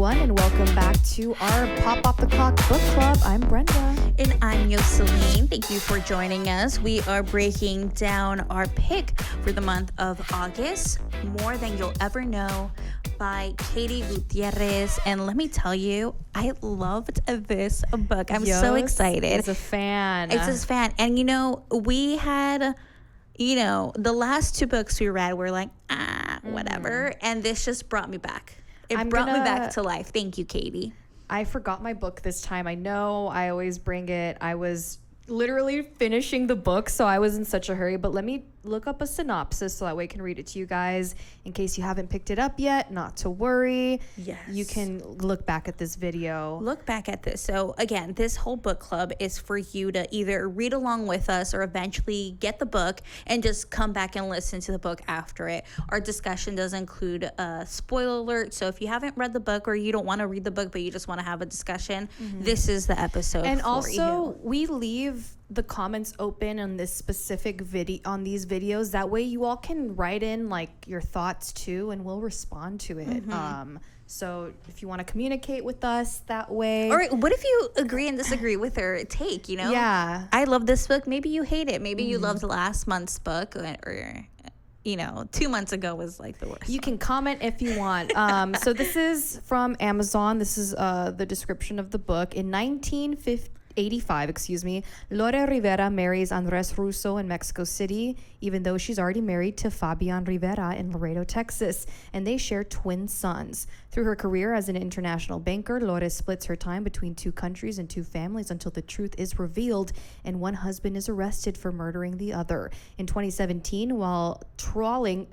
everyone, and welcome back to our Pop Off the Clock Book Club. I'm Brenda. And I'm Yoseline. Thank you for joining us. We are breaking down our pick for the month of August, More Than You'll Ever Know by Katie Gutierrez. And let me tell you, I loved this book. I'm so excited. It's a fan. And, we had... the last two books we read were like, whatever. And this just brought me back. It brought me back to life. Thank you, Katie. I forgot my book this time. I know I always bring it. I was literally finishing the book, so I was in such a hurry. But let me look up a synopsis so that way I can read it to you guys. In case you haven't picked it up yet, not to worry. Yes. You can look back at this video. Look back at this. So again, this whole book club is for you to either read along with us or eventually get the book and just come back and listen to the book after it. Our discussion does include a spoiler alert. So if you haven't read the book or you don't want to read the book but you just want to have a discussion, this is the episode and for also, you. we leave the comments open on this specific video, on these videos. That way you all can write in like your thoughts too, and we'll respond to it. So if you want to communicate with us that way. Or what if you agree and disagree with our take, Yeah. I love this book. Maybe you hate it. Maybe you loved last month's book or 2 months ago was like the worst. You can comment if you want. So this is from Amazon. This is the description of the book. In 1985, Lore Rivera marries Andres Russo in Mexico City, even though she's already married to Fabian Rivera in Laredo, Texas, and they share twin sons. Through her career as an international banker, Lore splits her time between two countries and two families until the truth is revealed and one husband is arrested for murdering the other. In 2017, while trolling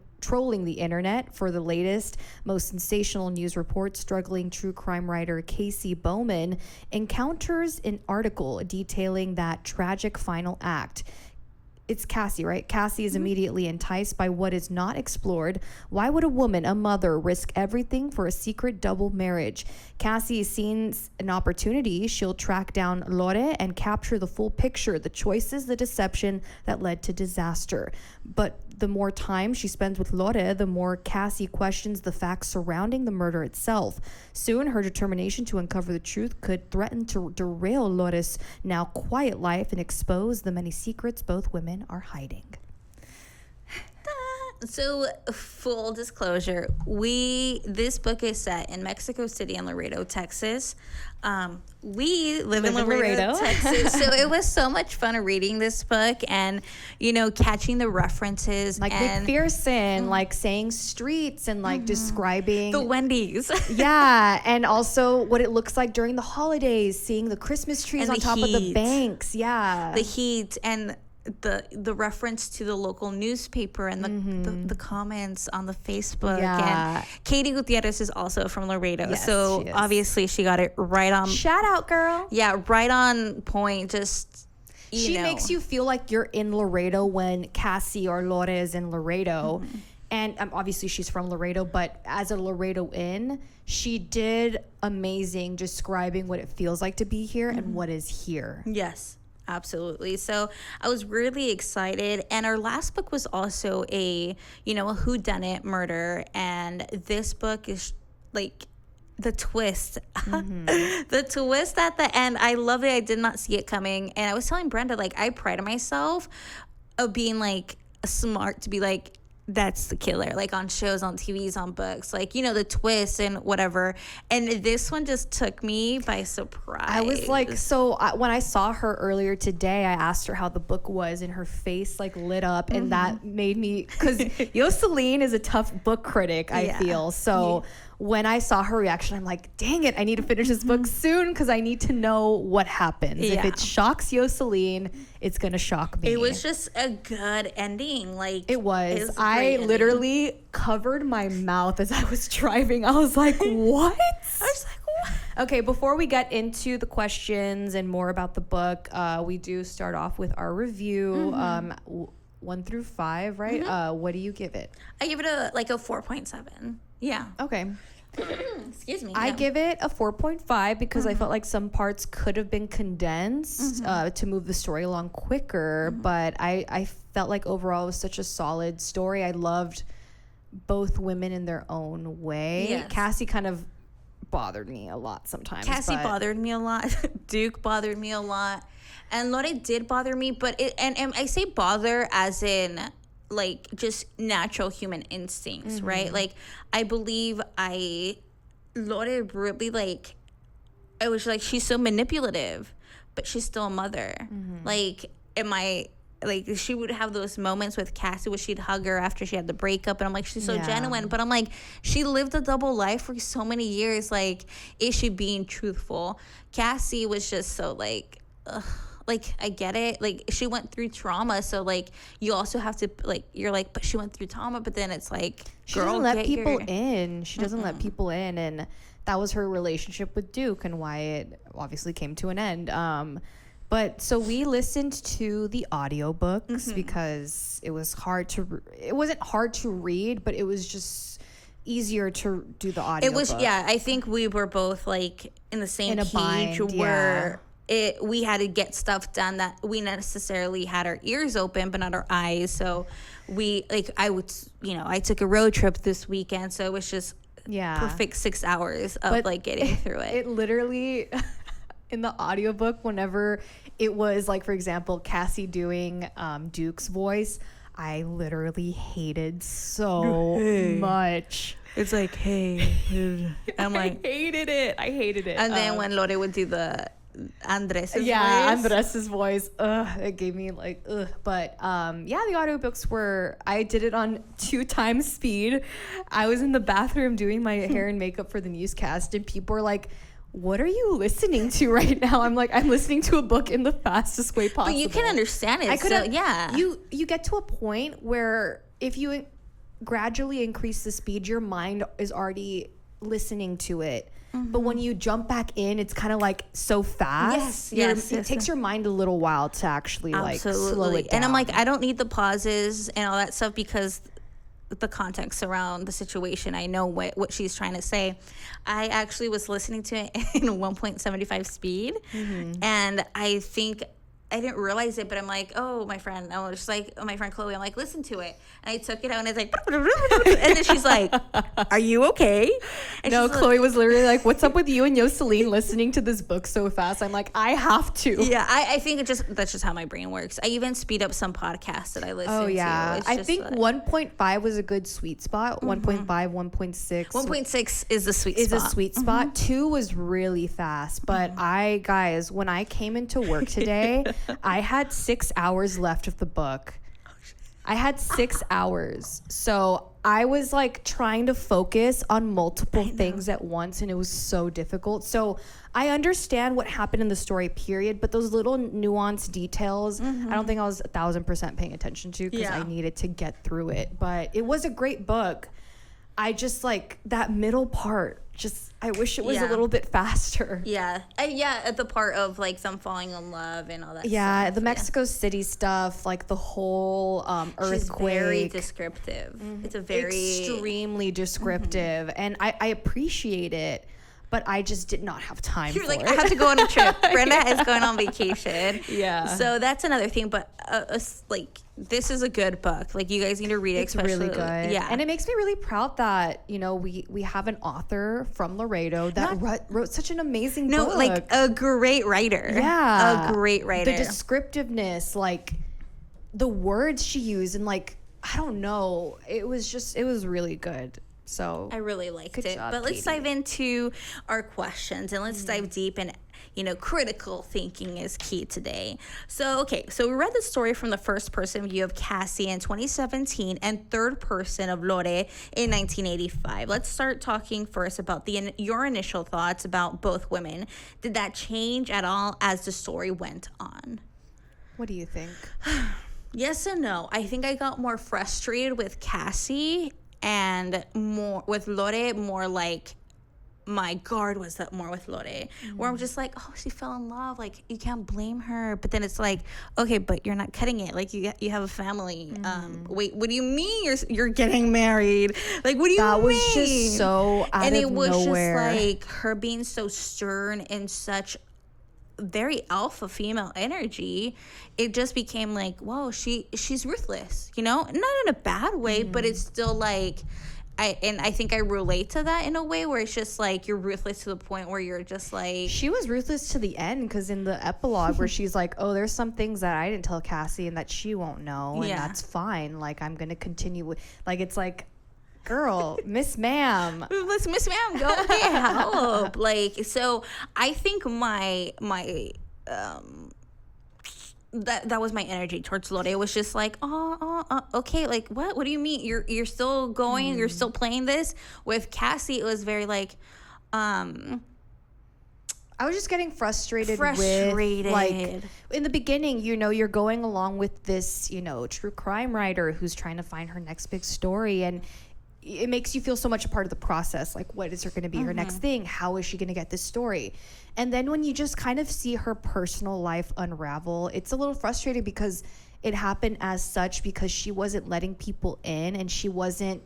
the internet for the latest, most sensational news report, struggling true crime writer Casey Bowman encounters an article detailing that tragic final act. It's Cassie, right? Cassie is immediately enticed by what is not explored. Why would a woman, a mother, risk everything for a secret double marriage? Cassie sees an opportunity. She'll track down Lore and capture the full picture, the choices, the deception that led to disaster. But the more time she spends with Lore, the more Cassie questions the facts surrounding the murder itself. Soon, her determination to uncover the truth could threaten to derail Lore's now quiet life and expose the many secrets both women are hiding. So, full disclosure, this book is set in Mexico City and Laredo, Texas. We live in Laredo, Texas. So it was so much fun reading this book and, catching the references. Like and McPherson, like saying streets and like describing the Wendy's. Yeah. And also what it looks like during the holidays, seeing the Christmas trees And on the top of the heat. banks. Yeah. The heat and the reference to the local newspaper and the comments on the Facebook. Yeah. And Katie Gutierrez is also from Laredo. Yes, so she is. obviously she got it right on. Shout out, girl. Yeah, right on point. Just, She makes you feel like you're in Laredo when Cassie or Lore is in Laredo. And obviously she's from Laredo, but as a Laredoan, she did amazing describing what it feels like to be here and what is here. Yes. Absolutely. So I was really excited. And our last book was also a whodunit murder. And this book is like the twist. The twist at the end. I love it. I did not see it coming. And I was telling Brenda, like, I pride myself of being like smart to be like, that's the killer, like on shows, on TVs, on books, like, the twist and whatever. And this one just took me by surprise. I was like, when I saw her earlier today, I asked her how the book was and her face like lit up. And that made me, because Yoseline is a tough book critic, I feel. So when I saw her reaction, I'm like, dang it, I need to finish this book soon because I need to know what happens. Yeah. If it shocks Yoseline, it's going to shock me. It was just a good ending. Like, it was. a I great ending. literally covered my mouth as I was driving. I was like, what? I was like, what? Okay, before we get into the questions and more about the book, we do start off with our review. 1 through 5, right? What do you give it? I give it a 4.7. Yeah. Okay. Excuse me. I give it a 4.5 because I felt like some parts could have been condensed to move the story along quicker. But I felt like overall it was such a solid story. I loved both women in their own way. Yes. Cassie kind of bothered me a lot sometimes. Cassie but bothered me a lot. Duke bothered me a lot. And Lore did bother me, but and I say bother as in like just natural human instincts, right? Like I believe Lore really like, it was like she's so manipulative, but she's still a mother. Like she would have those moments with Cassie where she'd hug her after she had the breakup, and I'm like, she's so genuine. But I'm like, she lived a double life for so many years. Like, is she being truthful? Cassie was just so like, ugh. Like, I get it. Like, she went through trauma. So, like, you also have to, like, you're like, but she went through trauma. But then it's like, she doesn't let people in. She doesn't let people in. And that was her relationship with Duke and why it obviously came to an end. But so we listened to the audiobooks because it was it wasn't hard to read, but it was just easier to do the audio. It was, I think we were both, like, in the same page where... we had to get stuff done that we necessarily had our ears open, but not our eyes. So I took a road trip this weekend. So it was just perfect 6 hours of like getting through it. It literally, in the audiobook, whenever it was like, for example, Cassie doing Duke's voice, I literally hated so much. It's like, hey. I'm like, I hated it. And then when Lore would do the Andres' voice. Andres' voice. It gave me like, But the audiobooks I did it on 2 times speed. I was in the bathroom doing my hair and makeup for the newscast, and people were like, what are you listening to right now? I'm like, I'm listening to a book in the fastest way possible. But you can understand it. You get to a point where if you gradually increase the speed, your mind is already listening to it. But when you jump back in, it's kind of like so fast. It takes your mind a little while to actually like slow it down. And I'm like, I don't need the pauses and all that stuff because the context around the situation, I know what she's trying to say. I actually was listening to it in 1.75 speed, and I think I didn't realize it, but I'm like, my friend Chloe, I'm like, listen to it. And I took it out and it's like, and then she's like, are you okay? And no, Chloe was literally like, what's up with you and Yoseline listening to this book so fast? I'm like, I have to. Yeah, I think that's just how my brain works. I even speed up some podcasts that I listen to. Oh, yeah. I think like, 1.5 was a good sweet spot. 1.5, 1.6. 1.6 is the sweet spot. Is a sweet spot. 2 was really fast. But guys, when I came into work today... I had 6 hours left of the book. I had 6 hours. So I was like trying to focus on multiple things at once, and it was so difficult. So I understand what happened in the story, period, but those little nuanced details, I don't think I was 1,000% paying attention to because I needed to get through it. But it was a great book. I just like that middle part. I wish it was a little bit faster. At the part of like them falling in love and all that. The Mexico City stuff, like the whole earthquake. She's very descriptive. It's a very extremely descriptive, and I appreciate it. But I just did not have time for it. I have to go on a trip. Brenda is going on vacation. Yeah. So that's another thing. But this is a good book. Like, you guys need to read it. It's really good. Yeah. And it makes me really proud that, we have an author from Laredo that wrote such an amazing book. Like a great writer. Yeah. A great writer. The descriptiveness, like the words she used, and like, I don't know. It was really good. So I really liked it. Job, but let's Katie. dive into our questions, and let's dive deep, and critical thinking is key today. So we read the story from the first person view of Cassie in 2017 and third person of Lore in 1985. Let's start talking first about your initial thoughts about both women. Did that change at all as the story went on? What do you think? Yes and no. I think I got more frustrated with Cassie, and more with Lore, more like my guard was up more with Lore, where I'm just like, she fell in love, like, you can't blame her. But then it's like, okay, but you're not cutting it, like, you have a family. Wait, what do you mean you're getting married? Like, what do you mean? That was just so out and of it was nowhere. just like her being so stern and such very alpha female energy. It just became like, whoa, she's ruthless, not in a bad way, but it's still like, I think I relate to that in a way where it's just like you're ruthless to the point where you're just like. She was ruthless to the end, because in the epilogue where she's like, oh, there's some things that I didn't tell Cassie and that she won't know, and that's fine. Like, I'm gonna continue with, like, it's like, girl, Miss Ma'am, Miss Ma'am, go get help. Like, so I think my that was my energy towards Lore. It was just like, okay, like, what do you mean you're still going, you're still playing this? With Cassie, it was very like, I was just getting frustrated with, like, in the beginning, you know, you're going along with this, you know, true crime writer who's trying to find her next big story, and it makes you feel so much a part of the process. Like, what is going to be her next thing? How is she going to get this story? And then when you just kind of see her personal life unravel, it's a little frustrating, because it happened as such because she wasn't letting people in, and she wasn't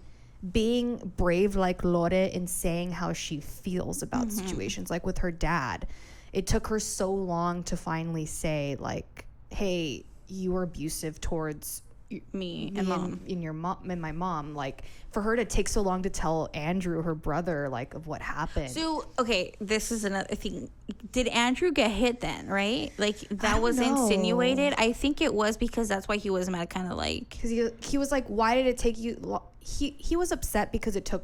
being brave like Lore in saying how she feels about situations. Like with her dad, it took her so long to finally say, like, hey, you were abusive towards me and mom and your mom and my mom. Like, for her to take so long to tell Andrew, her brother, like, of what happened. So, okay, this is another thing. Did Andrew get hit then, right? Like, that was insinuated. I think it was because that's why he was mad, kind of like, because he was like, why did it take you he was upset because it took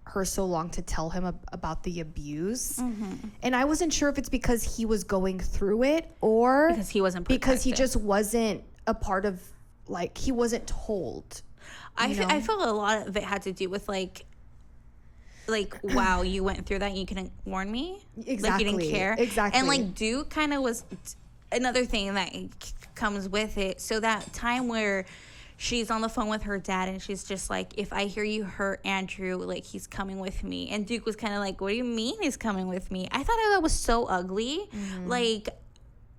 her so long to tell him about the abuse. And I wasn't sure if it's because he was going through it, or because he wasn't protected. Because he just wasn't a part of, like, he wasn't told. I felt a lot of it had to do with like wow, you went through that and you couldn't warn me. Exactly. Like, you didn't care. Exactly. And like Duke kind of was another thing that comes with it. So that time where she's on the phone with her dad and she's just like, if I hear you hurt Andrew, like, he's coming with me. And Duke was kind of like, what do you mean he's coming with me? I thought that was so ugly. Like,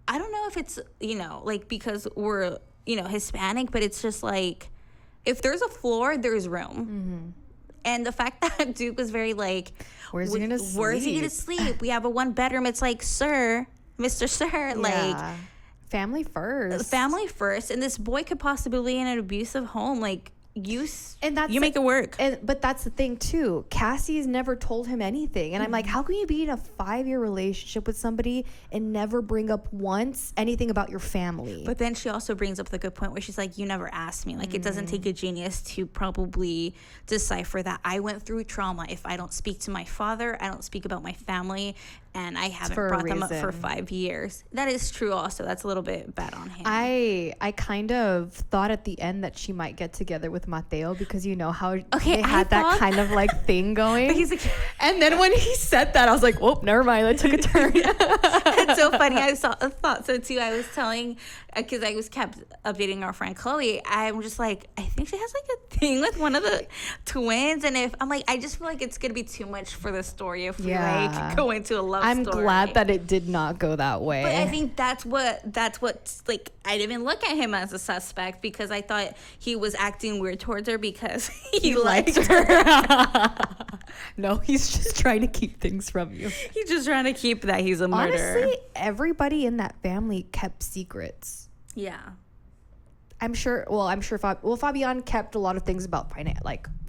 I don't know if it's, you know, like, because we're, you know, Hispanic, but it's just like, if there's a floor, there's room. And the fact that Duke was very like, where's he gonna sleep? Where's he gonna sleep? We have a 1-bedroom. It's like, sir, Mr. Sir, like, family first. Family first. And this boy could possibly be in an abusive home. Like, you make it work. But that's the thing too. Cassie's never told him anything, and I'm like, how can you be in a 5-year relationship with somebody and never bring up once anything about your family? But then she also brings up the good point where she's like, you never asked me. Like, it doesn't take a genius to probably decipher that I went through trauma. If I don't speak to my father, I don't speak about my family, and I haven't brought them up for 5 years. That is true also. That's a little bit bad on him. I kind of thought at the end that she might get together with Mateo, because you know how they had that kind of like thing going. But he's like, and then when he said that, I was like, whoop, never mind. That took a turn. It's so funny. I thought so too. I was telling, because I was kept updating our friend Chloe. I'm just like, I think she has like a thing with one of the twins. And if I'm like, I just feel like it's going to be too much for the story if we like go into a love story. I'm glad that it did not go that way. But I think that's what like, I didn't even look at him as a suspect, because I thought he was acting weird towards her because he liked her. No, he's just trying to keep things from you. He's just trying to keep that he's a murderer. Honestly, everybody in that family kept secrets. Yeah. I'm sure Fabian kept a lot of things about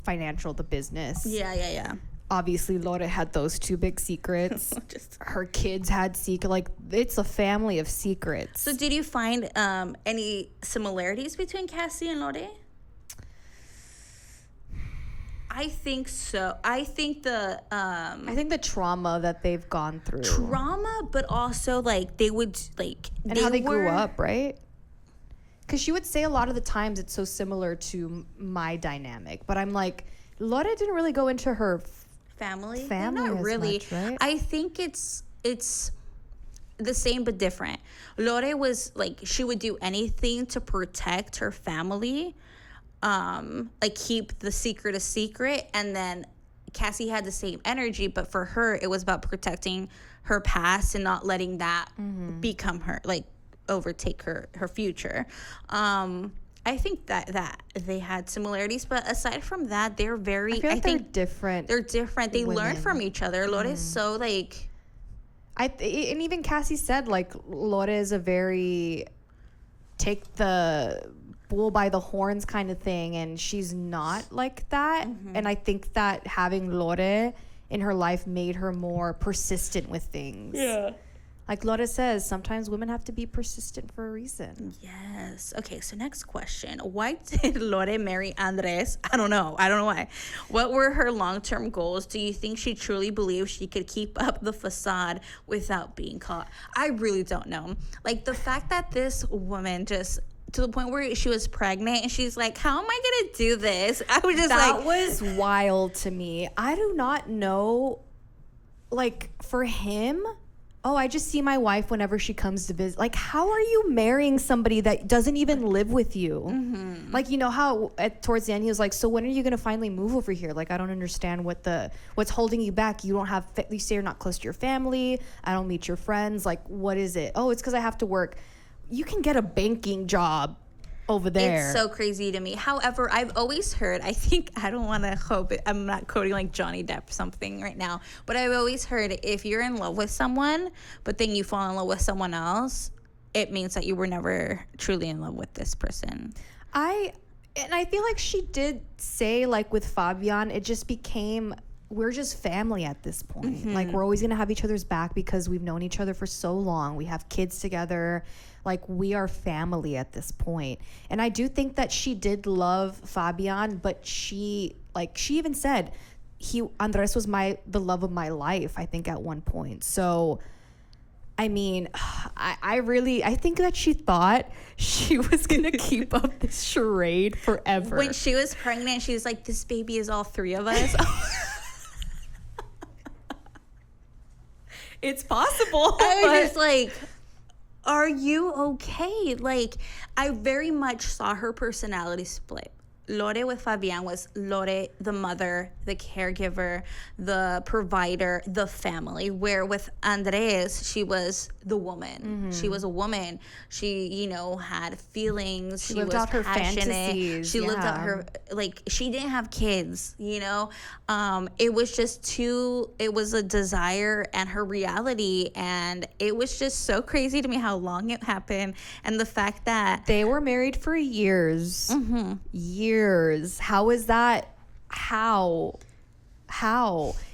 financial, the business. Yeah. Obviously, Lore had those 2 big secrets. Her kids had secrets. Like, it's a family of secrets. So did you find any similarities between Cassie and Lore? I think so. I think the trauma that they've gone through. But also, like, they would, like... And how they grew up, right? Because she would say a lot of the times it's so similar to my dynamic. But I'm like, Lore didn't really go into her... Family not really much, right? I think it's the same but different. Lore was like, she would do anything to protect her family, like keep the secret a secret. And then Cassie had the same energy, but for her it was about protecting her past and not letting that become her, like, overtake her future. I think that they had similarities, but aside from that, they're very... I think they're different. They're different. They learn from each other. Lore is so, like... and even Cassie said, like, Lore is a very... take the bull by the horns kind of thing, and she's not like that. And I think that having Lore in her life made her more persistent with things. Yeah. Like Lore says, sometimes women have to be persistent for a reason. Yes. Okay, so next question. Why did Lore marry Andres? I don't know why. What were her long-term goals? Do you think she truly believed she could keep up the facade without being caught? I really don't know. Like, the fact that this woman just, to the point where she was pregnant and she's like, how am I going to do this? I was just that was wild to me. I do not know, like, for him... Oh, I just see my wife whenever she comes to visit. Like, how are you marrying somebody that doesn't even live with you? Like, you know how towards the end he was like, so when are you going to finally move over here? Like, I don't understand what's holding you back. You don't have, you say you're not close to your family. I don't meet your friends. Like, what is it? Oh, it's because I have to work. You can get a banking job over there. It's so crazy to me. However, I've always heard, I think, I don't want to hope it, I'm not quoting like Johnny Depp something right now, but I've always heard if you're in love with someone, but then you fall in love with someone else, it means that you were never truly in love with this person. I feel like she did say, like, with Fabian, it just became, we're just family at this point. Like, we're always going to have each other's back because we've known each other for so long. We have kids together. Like, we are family at this point. And I do think that she did love Fabian, but she even said, Andres was the love of my life, I think, at one point. So, I mean, I think that she thought she was going to keep up this charade forever. When she was pregnant, she was like, this baby is all three of us. It's possible. I was just like, are you okay? Like, I very much saw her personality split. Lore with Fabian was Lore, the mother, the caregiver, the provider, the family. Where with Andres, she was the woman. She was a woman. She, you know, had feelings. She lived was out her passionate. fantasies. She lived out her, like, she didn't have kids, you know. It was just it was a desire and her reality. And it was just so crazy to me how long it happened. And the fact that they were married for years. Years. How is that? How?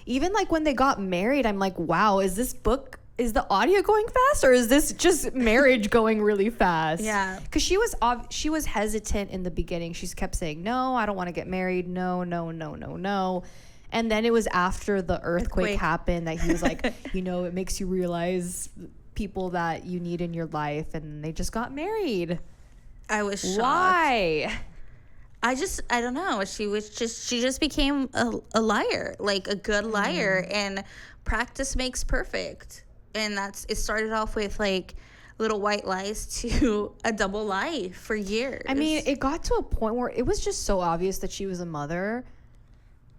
Even like when they got married, I'm like, wow, is the audio going fast, or is this just marriage going really fast? Yeah. Because she was hesitant in the beginning. She kept saying, no, I don't want to get married. No. And then it was after the earthquake happened that he was like, you know, it makes you realize people that you need in your life, and they just got married. I was shocked. Why? I don't know. She just became a liar, like a good liar, and practice makes perfect. And it started off with like little white lies to a double lie for years. I mean, it got to a point where it was just so obvious that she was a mother.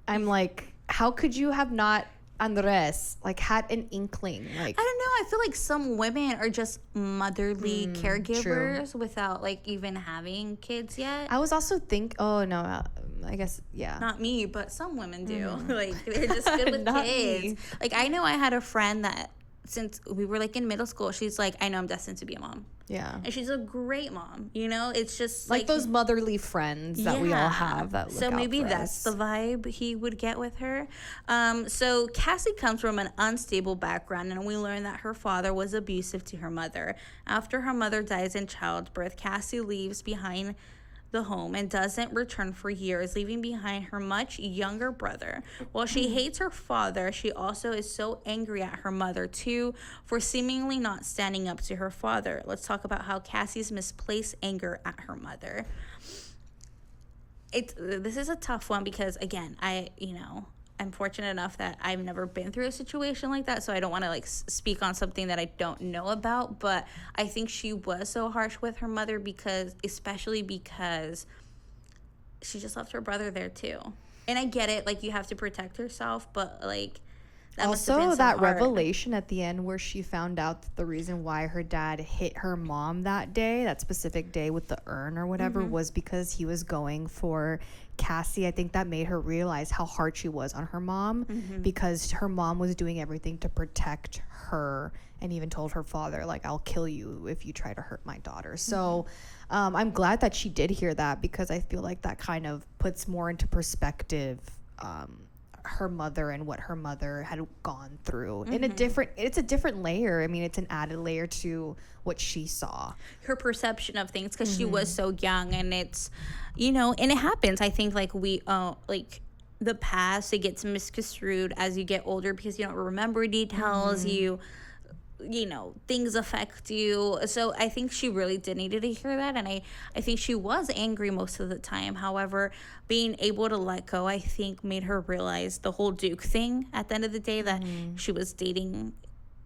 I'm like, how could you have not, Andres, like, had an inkling? Like, I don't know. I feel like some women are just motherly caregivers without like even having kids yet. I was also I guess, yeah. Not me, but some women do. Like, they're just good with kids. Me. Like, I know I had a friend that since we were like in middle school, she's like, I know I'm destined to be a mom. Yeah. And she's a great mom, you know? It's just like those motherly friends that we all have that look so out maybe for that's us. the vibe he would get with her. So Cassie comes from an unstable background, and we learn that her father was abusive to her mother. After her mother dies in childbirth, Cassie leaves behind the home and doesn't return for years, leaving behind her much younger brother. While she hates her father, she also is so angry at her mother too for seemingly not standing up to her father. Let's talk about how Cassie's misplaced anger at her mother. This is a tough one because, again, I'm fortunate enough that I've never been through a situation like that, so I don't want to like speak on something that I don't know about, but I think she was so harsh with her mother especially because she just left her brother there too. And I get it, like, you have to protect herself, but like that must have been also so that hard. revelation at the end where she found out that the reason why her dad hit her mom that specific day with the urn or whatever was because he was going for Cassie. I think that made her realize how hard she was on her mom because her mom was doing everything to protect her and even told her father, like, I'll kill you if you try to hurt my daughter. So I'm glad that she did hear that, because I feel like that kind of puts more into perspective her mother and what her mother had gone through in it's a different layer. I mean, it's an added layer to what she saw, her perception of things, because she was so young, and it's, you know, and it happens. I think like like the past, it gets misconstrued as you get older because you don't remember details. You know, things affect you. So I think she really did need to hear that, and I think she was angry most of the time. However, being able to let go, I think, made her realize the whole Duke thing at the end of the day, that she was dating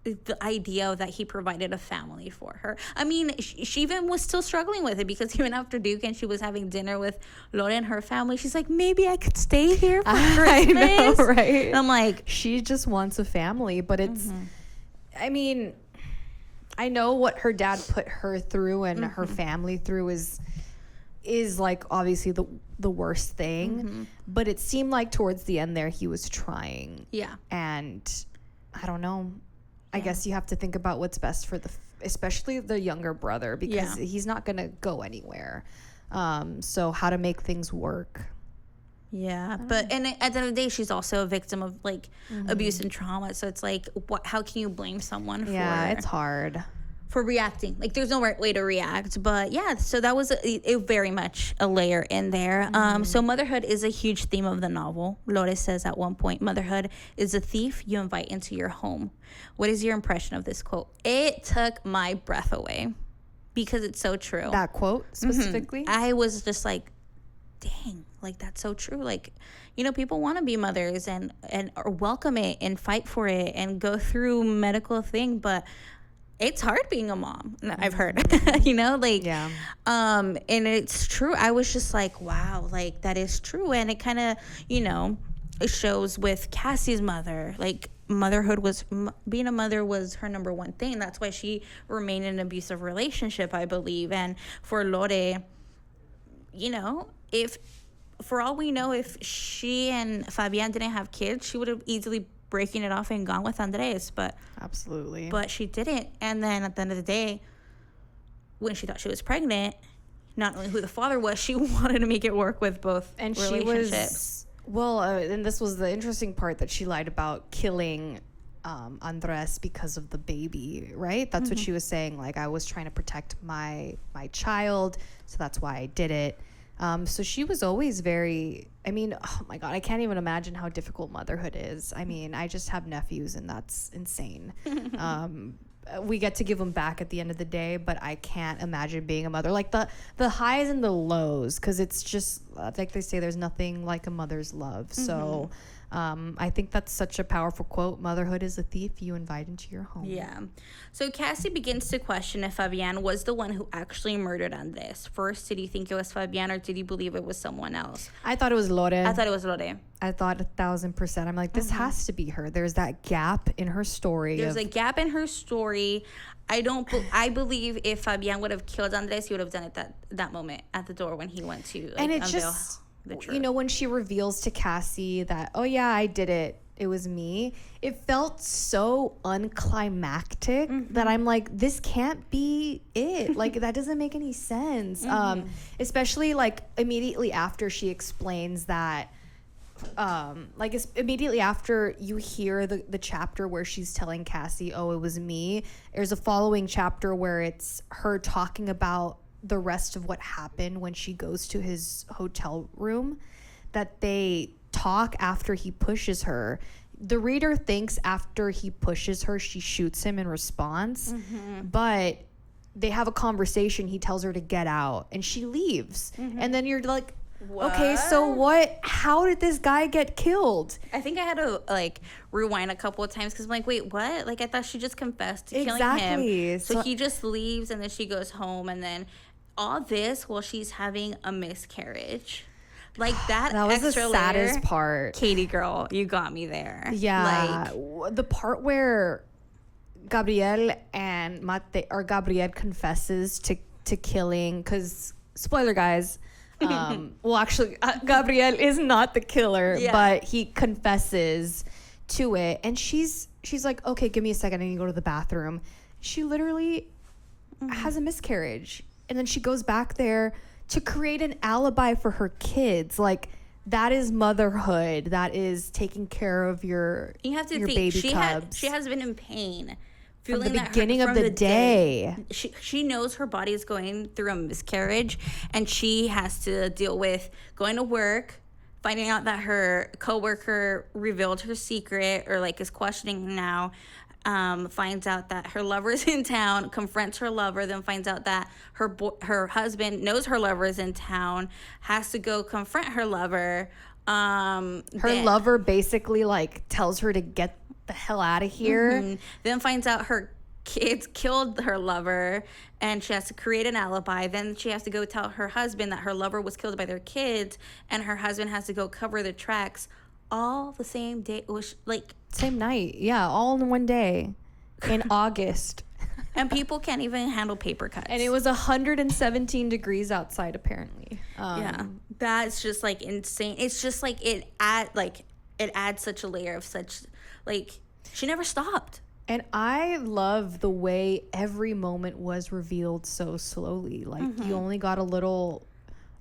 the idea that he provided a family for her. I mean, she even was still struggling with it, because even after Duke and she was having dinner with Lore and her family, she's like, maybe I could stay here for Christmas. I know, right? And I'm like, she just wants a family, but it's I mean, I know what her dad put her through and her family through is like obviously the worst thing, but it seemed like towards the end there he was trying. Yeah. And I don't know. I guess you have to think about what's best for especially the younger brother, because he's not going to go anywhere. So how to make things work. Yeah, but and at the end of the day, she's also a victim of like abuse and trauma. So it's like, how can you blame someone for? Yeah, it's hard. For reacting. Like, there's no right way to react. But yeah, so that was it very much a layer in there. So motherhood is a huge theme of the novel. Lore says at one point, motherhood is a thief you invite into your home. What is your impression of this quote? It took my breath away, because it's so true. That quote specifically? I was just like, dang, like that's so true. Like, you know, people want to be mothers and or welcome it and fight for it and go through medical thing, but it's hard being a mom. I've heard, you know, like, and it's true. I was just like, wow, like that is true. And it kind of, you know, it shows with Cassie's mother, like being a mother was her number one thing. That's why she remained in an abusive relationship, I believe. And for Lore, you know, for all we know, if she and Fabian didn't have kids, she would have easily breaking it off and gone with Andres, but absolutely, but she didn't. And then at the end of the day, when she thought she was pregnant, not knowing who the father was, she wanted to make it work with both and relationships. And this was the interesting part, that she lied about killing Andres because of the baby, right? That's what she was saying. Like, I was trying to protect my child, so that's why I did it. So she was always very, I mean, oh my God, I can't even imagine how difficult motherhood is. I mean, I just have nephews, and that's insane. We get to give them back at the end of the day, but I can't imagine being a mother. Like the highs and the lows, because it's just, like they say, there's nothing like a mother's love. So I think that's such a powerful quote. Motherhood is a thief you invite into your home. Yeah. So Cassie begins to question if Fabian was the one who actually murdered Andres. First, did you think it was Fabian, or did you believe it was someone else? I thought it was Lore. I thought it was Lore. I thought 1,000%. I'm like, this has to be her. There's that gap in her story. There's a gap in her story. I believe if Fabian would have killed Andres, he would have done it that moment at the door when he went to and it just, you know, when she reveals to Cassie that, oh yeah, I did it, it was me, it felt so unclimactic that I'm like, this can't be it. Like, that doesn't make any sense. Especially like immediately after she explains that, like it's immediately after you hear the chapter where she's telling Cassie, oh, it was me, there's a following chapter where it's her talking about the rest of what happened when she goes to his hotel room, that they talk after he pushes her. The reader thinks after he pushes her, she shoots him in response, but they have a conversation. He tells her to get out and she leaves. And then you're like, what? Okay, so how did this guy get killed? I think I had to like rewind a couple of times, because I'm like, wait, what? Like, I thought she just confessed to killing him. So he just leaves, and then she goes home, and then all this while she's having a miscarriage. Like, that was the saddest part. Katie girl, you got me there. Yeah. Like, the part where Gabriel confesses to killing, because spoiler guys, well, actually, Gabriel is not the killer, but he confesses to it, and she's like, okay, give me a second, I need to go to the bathroom. She literally has a miscarriage. and then she goes back there to create an alibi for her kids. Like, that is motherhood. That is taking care of your baby cubs. She has been in pain from the beginning of the day. She knows her body is going through a miscarriage, and she has to deal with going to work, finding out that her coworker revealed her secret, or like is questioning now, finds out that her lover is in town, confronts her lover, then finds out that her husband knows her lover is in town, has to go confront her lover. Lover basically like tells her to get the hell out of here. Mm-hmm. Then finds out her kids killed her lover, and she has to create an alibi. Then she has to go tell her husband that her lover was killed by their kids, and her husband has to go cover the tracks all the same day. It was like same night. Yeah, all in one day in August. And people can't even handle paper cuts. And it was 117 degrees outside, apparently. Yeah, that's just like insane. It's just like it adds such a layer of such, like, she never stopped. And I love the way every moment was revealed so slowly. Like, you only got a little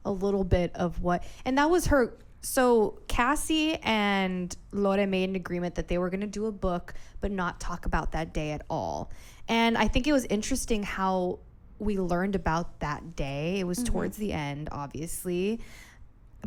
bit of what, and that was her. So Cassie and Lore made an agreement that they were going to do a book, but not talk about that day at all. And I think it was interesting how we learned about that day. It was towards the end, obviously.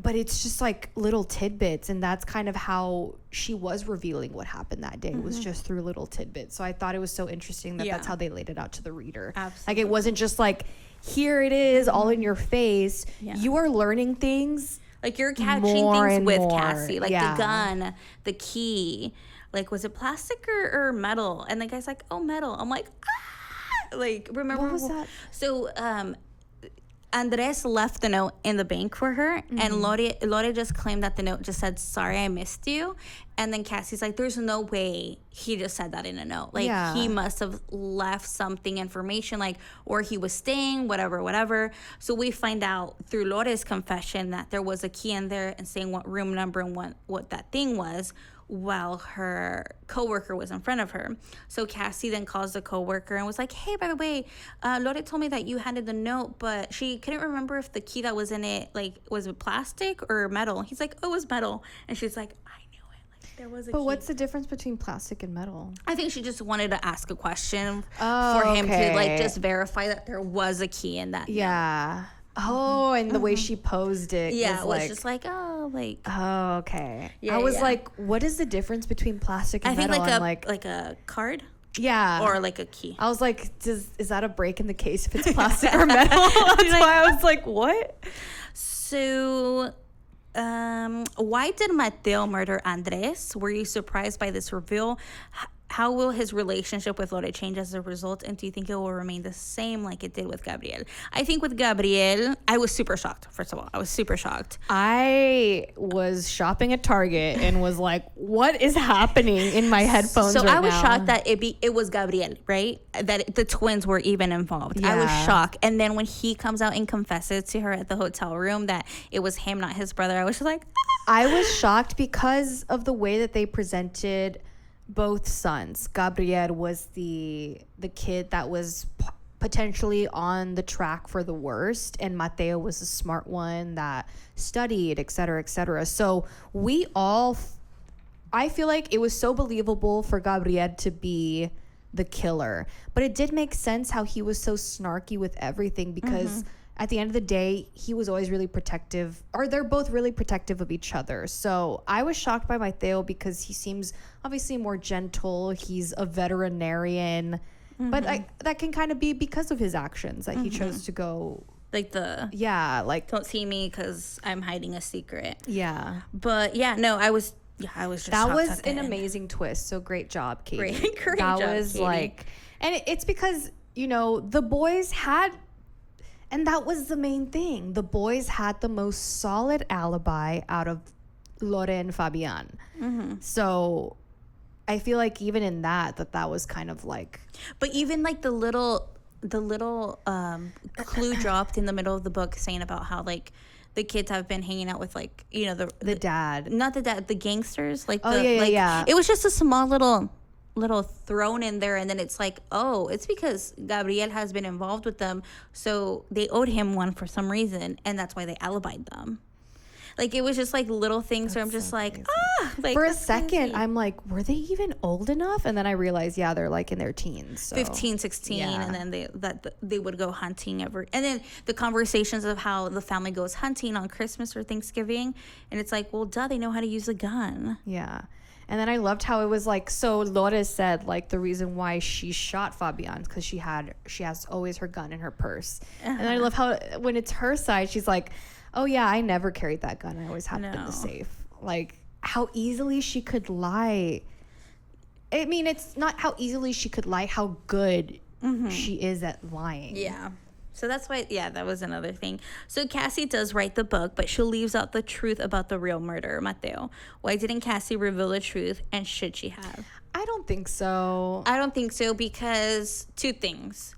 But it's just like little tidbits, and that's kind of how she was revealing what happened that day. It was just through little tidbits. So I thought it was so interesting that that's how they laid it out to the reader. Absolutely. Like, it wasn't just like, here it is, all in your face. Yeah. You are learning things. Like, you're catching things with Cassie. Like, the gun, the key. Like, was it plastic or metal? And the guy's like, oh, metal. I'm like, ah! Like, remember? What was that? So, Andres left the note in the bank for her, and Lore just claimed that the note just said, sorry, I missed you. And then Cassie's like, there's no way he just said that in a note. Like, he must have left something, information, like, or he was staying, whatever. So we find out through Lore's confession that there was a key in there and saying what room number and what that thing was, while her coworker was in front of her. So Cassie then calls the coworker and was like, hey, by the way, Lore told me that you handed the note, but she couldn't remember if the key that was in it, like, was it plastic or metal. He's like, oh, it was metal. And she's like, I knew it. Like, there was a key. But what's the difference between plastic and metal? I think she just wanted to ask a question for him to, like, just verify that there was a key in that note. Oh, and the way she posed it. Yeah, was just like, oh, like. Oh, okay. Yeah, I was like, what is the difference between plastic and metal? I think like a card. Yeah. Or like a key. I was like, is that a break in the case if it's plastic or metal? That's why I was like, what? So, why did Mateo murder Andres? Were you surprised by this reveal? How will his relationship with Lore change as a result? And do you think it will remain the same like it did with Gabriel? I think with Gabriel, I was super shocked. First of all, I was super shocked. I was shopping at Target and was like, what is happening in my headphones right now? So I was shocked that it was Gabriel, right? That the twins were even involved. Yeah. I was shocked. And then when he comes out and confesses to her at the hotel room that it was him, not his brother, I was just like, I was shocked because of the way that they presented both sons. Gabriel was the kid that was potentially on the track for the worst, and Mateo was the smart one that studied, et cetera. So I feel like it was so believable for Gabriel to be the killer, but it did make sense how he was so snarky with everything, because at the end of the day, he was always really protective, or they're both really protective of each other. So I was shocked by Mateo because he seems obviously more gentle. He's a veterinarian, but that can kind of be because of his actions that he chose to go. Like don't see me because I'm hiding a secret. Yeah. But I was just that shocked was at the an end. amazing twist. So great job, Katie. Great that job, was Katie. like, and it's because, the boys had. And that was the main thing. The boys had the most solid alibi out of Lore and Fabian. So I feel like even in that was kind of like. But even like the little clue dropped in the middle of the book saying about how like the kids have been hanging out with like, the dad. Not the dad, the gangsters. Like yeah. It was just a small little little thrown in there, and then it's like, oh, it's because Gabriel has been involved with them, so they owed him one for some reason, and that's why they alibied them. Like, it was just like little things where I'm just like, like, for a second, crazy. I'm like, were they even old enough? And then I realized, yeah, they're like in their teens. So. 15, 16. Yeah. And then they would go hunting and then the conversations of how the family goes hunting on Christmas or Thanksgiving. And it's like, well, duh, they know how to use a gun. Yeah. And then I loved how it was like, so Lore said, like, the reason why she shot Fabian because she has always her gun in her purse. And I love how when it's her side, she's like, oh yeah, I never carried that gun. I always had it in the safe. Like, how easily she could lie. I mean, it's not how easily she could lie, how good she is at lying. Yeah. So that's why, that was another thing. So Cassie does write the book, but she leaves out the truth about the real murder, Mateo. Why didn't Cassie reveal the truth, and should she have? I don't think so. I don't think so because two things.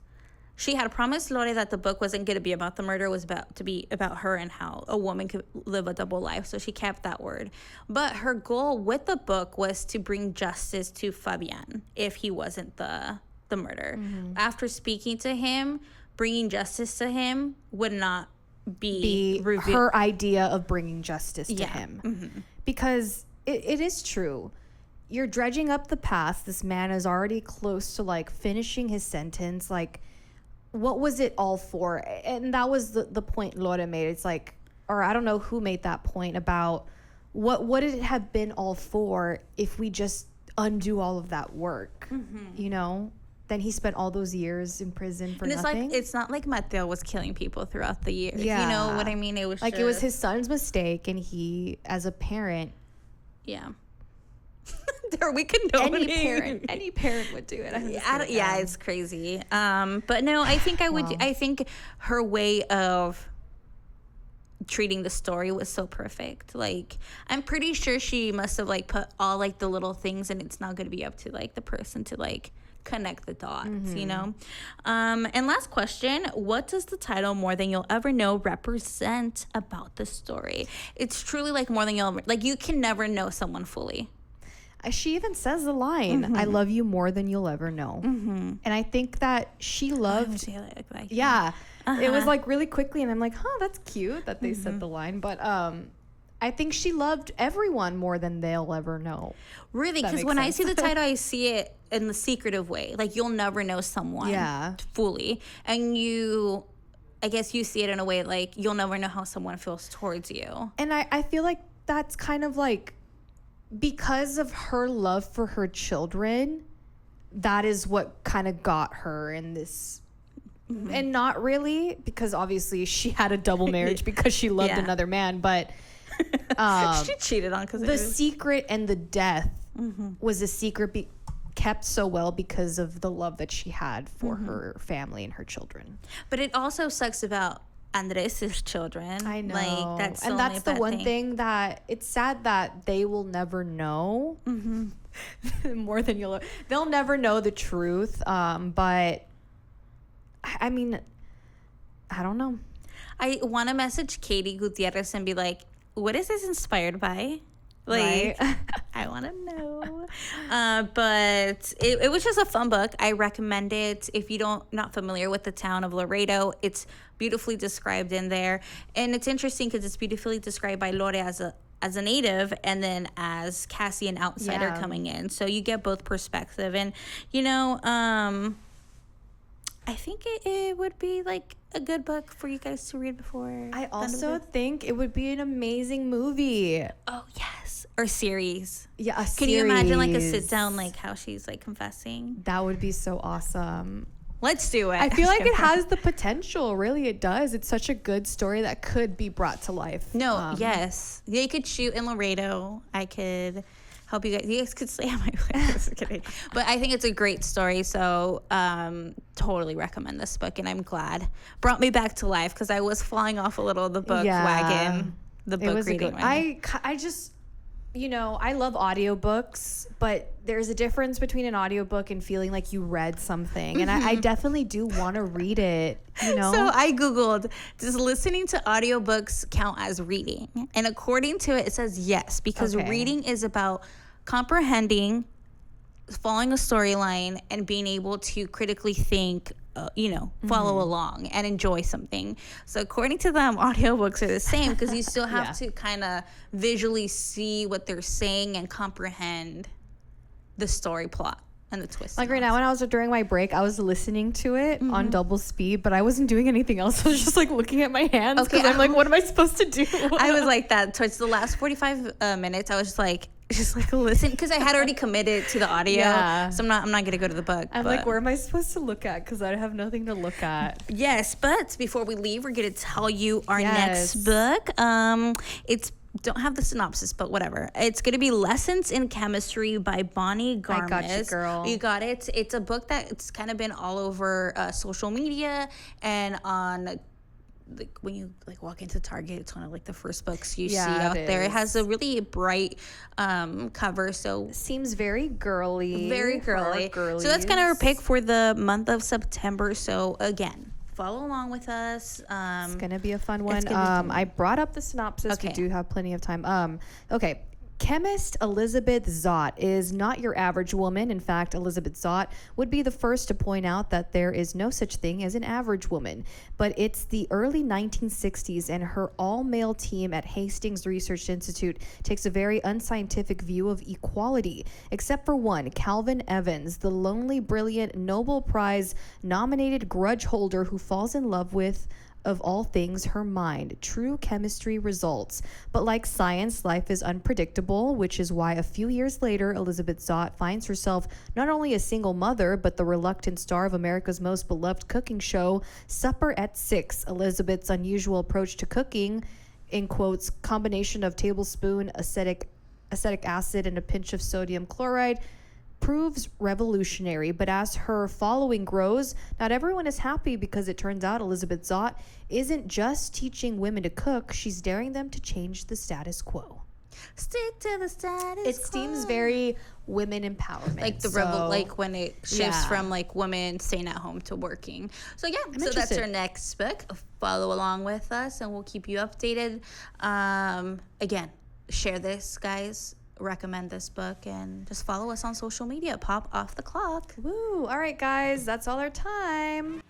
She had promised Lore that the book wasn't going to be about the murder. It was about to be about her and how a woman could live a double life. So she kept that word. But her goal with the book was to bring justice to Fabian if he wasn't the murderer. After speaking to him, bringing justice to him would not be her idea of bringing justice to him. Because it is true. You're dredging up the past. This man is already close to like finishing his sentence. Like, what was it all for? And that was the point Lore made. It's like, or I don't know who made that point about what would it have been all for if we just undo all of that work, you know? Then he spent all those years in prison for nothing. Like, it's not like Mateo was killing people throughout the years. Yeah. You know what I mean? It was like, it was his son's mistake, and he, as a parent. Yeah. Are we condoning? Any parent would do it. It's crazy. But no, I think I think her way of treating the story was so perfect. Like, I'm pretty sure she must have like put all like the little things, and it's not going to be up to like the person to like connect the dots, you know? And last question, what does the title More Than You'll Ever Know represent about the story? It's truly like more than you'll ever, like, you can never know someone fully. She even says the line, I love you more than you'll ever know. And I think that she loved, it was like really quickly, and I'm like, that's cute that they said the line. But I think she loved everyone more than they'll ever know. Really? Because when I see the title, I see it in the secretive way. Like, you'll never know someone fully. And I guess you see it in a way like you'll never know how someone feels towards you. And I feel like that's kind of like, because of her love for her children, that is what kind of got her in this. And not really, because obviously she had a double marriage because she loved another man, but she cheated on because the secret and the death was a secret kept so well because of the love that she had for her family and her children. But it also sucks about Andres' children. I know. Like, that's the one thing that it's sad that they will never know. More than they'll never know the truth. But I mean, I don't know. I want to message Katie Gutierrez and be like, what is this inspired by? Like, right. I want to know. But it was just a fun book. I recommend it if you not familiar with the town of Laredo. It's beautifully described in there, and it's interesting because it's beautifully described by Lore as a native, and then as Cassie, an outsider coming in. So you get both perspective, and you know, I think it would be like a good book for you guys to read before. I also think it would be an amazing movie. Oh yes, or series. Yeah, a series. Can you imagine like a sit down, like how she's like confessing? That would be so awesome. Let's do it. I feel like it has the potential. Really, it does. It's such a good story that could be brought to life. No, yes, they could shoot in Laredo. I could help you guys. You guys could stay at my place. Just kidding. But I think it's a great story. So totally recommend this book. And I'm glad. Brought me back to life because I was falling off a little of the book wagon. The book reading. I just, I love audiobooks, but there's a difference between an audiobook and feeling like you read something. And I definitely do want to read it, So I Googled, does listening to audiobooks count as reading? And according to it, it says yes, because reading is about comprehending following a storyline and being able to critically think, follow along and enjoy something. So according to them, audiobooks are the same because you still have to kind of visually see what they're saying and comprehend the story plot and the twist. Like right now, when I was during my break, I was listening to it on double speed, but I wasn't doing anything else. I was just like looking at my hands because I'm like, what am I supposed to do? I was like that towards the last 45 minutes. I was just like listen, because I had already committed to the audio. So I'm not gonna go to the book. I'm like, where am I supposed to look at? Because I have nothing to look at. Yes, but before we leave, we're gonna tell you our next book. It's don't have the synopsis, but whatever. It's going to be Lessons in Chemistry by Bonnie Garmus. I got you, girl. You got it. It's a book that's kind of been all over social media and on, like, when you like walk into Target, it's one of like the first books you see out there. It has a really bright cover, so seems very girly. Very girly. So that's kind of our pick for the month of September. So again, follow along with us. It's gonna be a fun one. I brought up the synopsis. Okay. We do have plenty of time. Okay. Chemist Elizabeth Zott is not your average woman. In fact, Elizabeth Zott would be the first to point out that there is no such thing as an average woman. But it's the early 1960s, and her all-male team at Hastings Research Institute takes a very unscientific view of equality, except for one, Calvin Evans, the lonely, brilliant, Nobel Prize nominated grudge holder who falls in love with, of all things, her mind. True chemistry results. But like science, life is unpredictable, which is why a few years later, Elizabeth Zott finds herself not only a single mother, but the reluctant star of America's most beloved cooking show, Supper at Six. Elizabeth's unusual approach to cooking, in quotes, combination of tablespoon acetic acid and a pinch of sodium chloride, proves revolutionary. But as her following grows, not everyone is happy because it turns out Elizabeth Zott isn't just teaching women to cook, she's daring them to change the status quo. Stick to the status quo. It seems very women empowerment. Like like when it shifts from like women staying at home to working. So yeah, so that's our next book. Follow along with us and we'll keep you updated. Again, share this, guys. Recommend this book and just follow us on social media. Pop off the clock. Woo! All right, guys, that's all our time.